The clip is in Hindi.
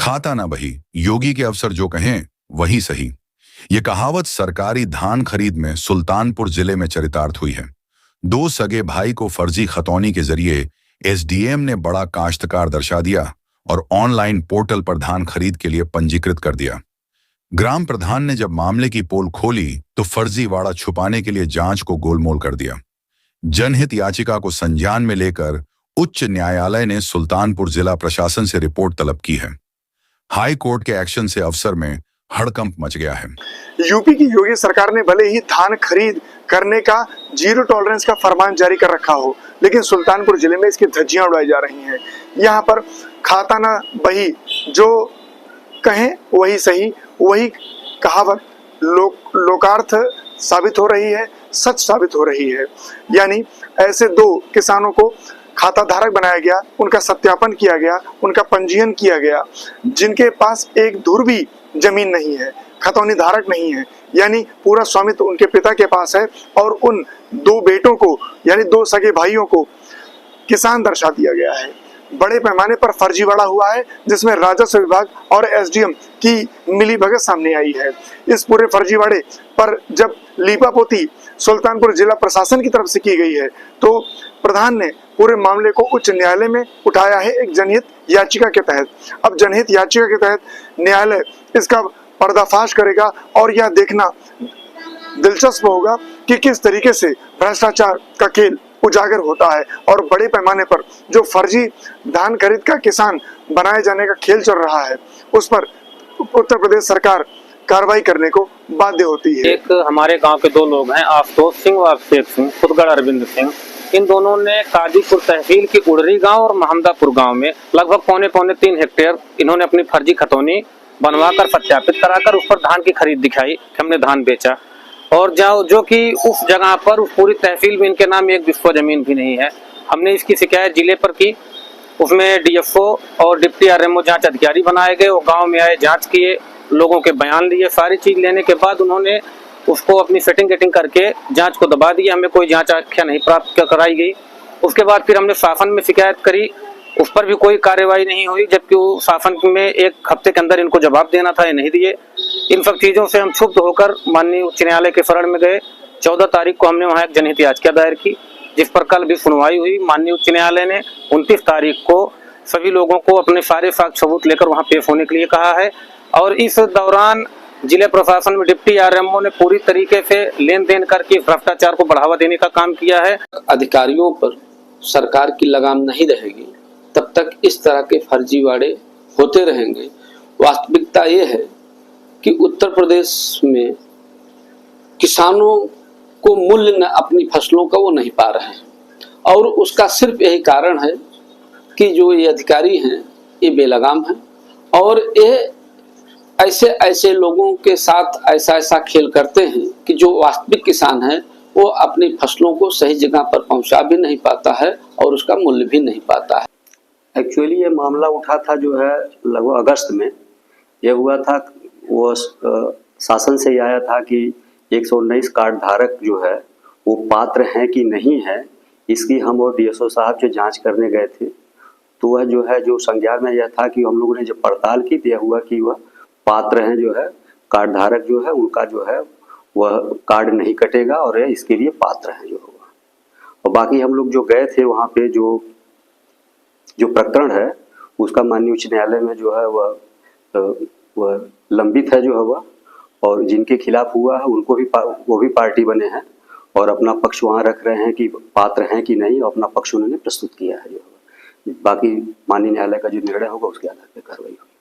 खाता ना बही, योगी के अफसर जो कहें वही सही। ये कहावत सरकारी धान खरीद में सुल्तानपुर जिले में चरितार्थ हुई है। दो सगे भाई को फर्जी खतौनी के जरिए एसडीएम ने बड़ा काश्तकार दर्शा दिया और ऑनलाइन पोर्टल पर धान खरीद के लिए पंजीकृत कर दिया। ग्राम प्रधान ने जब मामले की पोल खोली तो फर्जीवाड़ा छुपाने के लिए जांच को गोलमोल कर दिया। जनहित याचिका को संज्ञान में लेकर उच्च न्यायालय ने सुल्तानपुर जिला प्रशासन से रिपोर्ट तलब की है। हाई कोर्ट के एक्शन से अफसर में हड़कंप मच गया है। यूपी की योगी सरकार ने भले ही धान खरीद करने का जीरो टॉलरेंस का फरमान जारी कर रखा हो, लेकिन सुल्तानपुर जिले में इसकी धज्जियां उड़ाई जा रही हैं। यहाँ पर खाता ना बही, जो कहें वही सही, वही कहावत लोकार्थ साबित हो रही है, सच साबित हो रही है। यानी ऐसे दो किसानों को खाता धारक बनाया गया, उनका सत्यापन किया गया, उनका पंजीयन किया गया, जिनके पास एक धुर भी जमीन नहीं है, खतौनी धारक नहीं है, यानी पूरा स्वामित्व उनके पिता के पास है, और उन दो बेटों को यानी दो सगे भाइयों को किसान दर्शा दिया गया है। बड़े पैमाने पर फर्जीवाड़ा हुआ है, जिसमें राजस्व विभाग और एसडीएम की मिलीभगत सामने आई है। इस पूरे फर्जीवाड़े पर जब लीपापोती सुल्तानपुर जिला प्रशासन की तरफ से की गई है, तो प्रधान ने पूरे मामले को उच्च न्यायालय में उठाया है एक जनहित याचिका के तहत। अब जनहित याचिका के तहत न्यायालय इसका पर्दाफाश करेगा और यह देखना दिलचस्प होगा कि किस तरीके से भ्रष्टाचार का खेल उजागर होता है और बड़े पैमाने पर जो फर्जी धान खरीद का किसान बनाए जाने का खेल चल रहा है, उस पर उत्तर प्रदेश सरकार कार्रवाई करने को बाध्य होती है। एक हमारे गांव के दो लोग हैं, आशुतोष सिंह और अभिषेक सिंह, खुदगढ़ अरविंद सिंह। इन दोनों ने काजीपुर तहसील के उड़री गांव और महमदापुर गांव में लगभग पौने 3 हेक्टेयर इन्होंने अपनी फर्जी खतौनी बनवाकर सत्यापित कराकर उस पर धान की खरीद दिखाई, हमने धान बेचा। और जो कि उस जगह पर उस पूरी तहसील में इनके नाम एक बिस्वा जमीन भी नहीं है। हमने इसकी शिकायत जिले पर की, उसमें डीएफओ और डिप्टी आरएमओ जांच अधिकारी बनाए गए, वो गांव में आए, जांच किए, लोगों के बयान लिए, सारी चीज लेने के बाद उन्होंने उसको अपनी सेटिंग करके जांच को दबा दिया। हमें कोई जांच आख्या नहीं प्राप्त कराई गई। उसके बाद फिर हमने शासन में शिकायत करी, उस पर भी कोई कार्रवाई नहीं हुई, जबकि वो शासन में एक हफ्ते के अंदर इनको जवाब देना था, ये नहीं दिए। इन सब चीजों से हम क्षुब्ध होकर माननीय उच्च न्यायालय के शरण में गए। 14 तारीख को हमने वहाँ एक जनहित याचिका दायर की, जिस पर कल भी सुनवाई हुई। माननीय उच्च न्यायालय ने 29 तारीख को सभी लोगों को अपने सारे साक्ष्य सबूत लेकर वहाँ पेश होने के लिए कहा है। और इस दौरान जिले प्रशासन में डिप्टी आरएमओ ने पूरी तरीके से लेन देन करके भ्रष्टाचार को बढ़ावा देने का काम किया है। अधिकारियों पर सरकार की लगाम नहीं रहेगी तब तक इस तरह के फर्जीवाड़े होते रहेंगे। वास्तविकता ये है कि उत्तर प्रदेश में किसानों को मूल्य न अपनी फसलों का वो नहीं पा रहे हैं, और उसका सिर्फ यही कारण है कि जो ये अधिकारी हैं ये बेलगाम हैं, और ये ऐसे लोगों के साथ ऐसा खेल करते हैं कि जो वास्तविक किसान है वो अपनी फसलों को सही जगह पर पहुंचा भी नहीं पाता है और उसका मूल्य भी नहीं पाता है। एक्चुअली ये मामला उठा था जो है लगभग अगस्त में। ये हुआ था, वो शासन से आया था कि 119 कार्ड धारक जो है वो पात्र हैं कि नहीं है, इसकी हम और डीएसओ साहब जो जांच करने गए थे, तो वह जो है जो संज्ञान में यह था कि हम लोगों ने जब पड़ताल की तो यह हुआ कि वह पात्र हैं, जो है कार्ड धारक जो है उनका जो है वह कार्ड नहीं कटेगा और इसके लिए पात्र हैं जो होगा। और बाकी हम लोग जो गए थे वहाँ पे जो प्रकरण है उसका माननीय उच्च न्यायालय में जो है वह लंबित है जो है वह, और जिनके खिलाफ हुआ है उनको भी वो भी पार्टी बने हैं और अपना पक्ष वहाँ रख रहे हैं कि पात्र हैं कि नहीं, और अपना पक्ष उन्होंने प्रस्तुत किया है जो। बाकी माननीय न्यायालय का जो निर्णय होगा उसके आधार पर कार्रवाई होगी।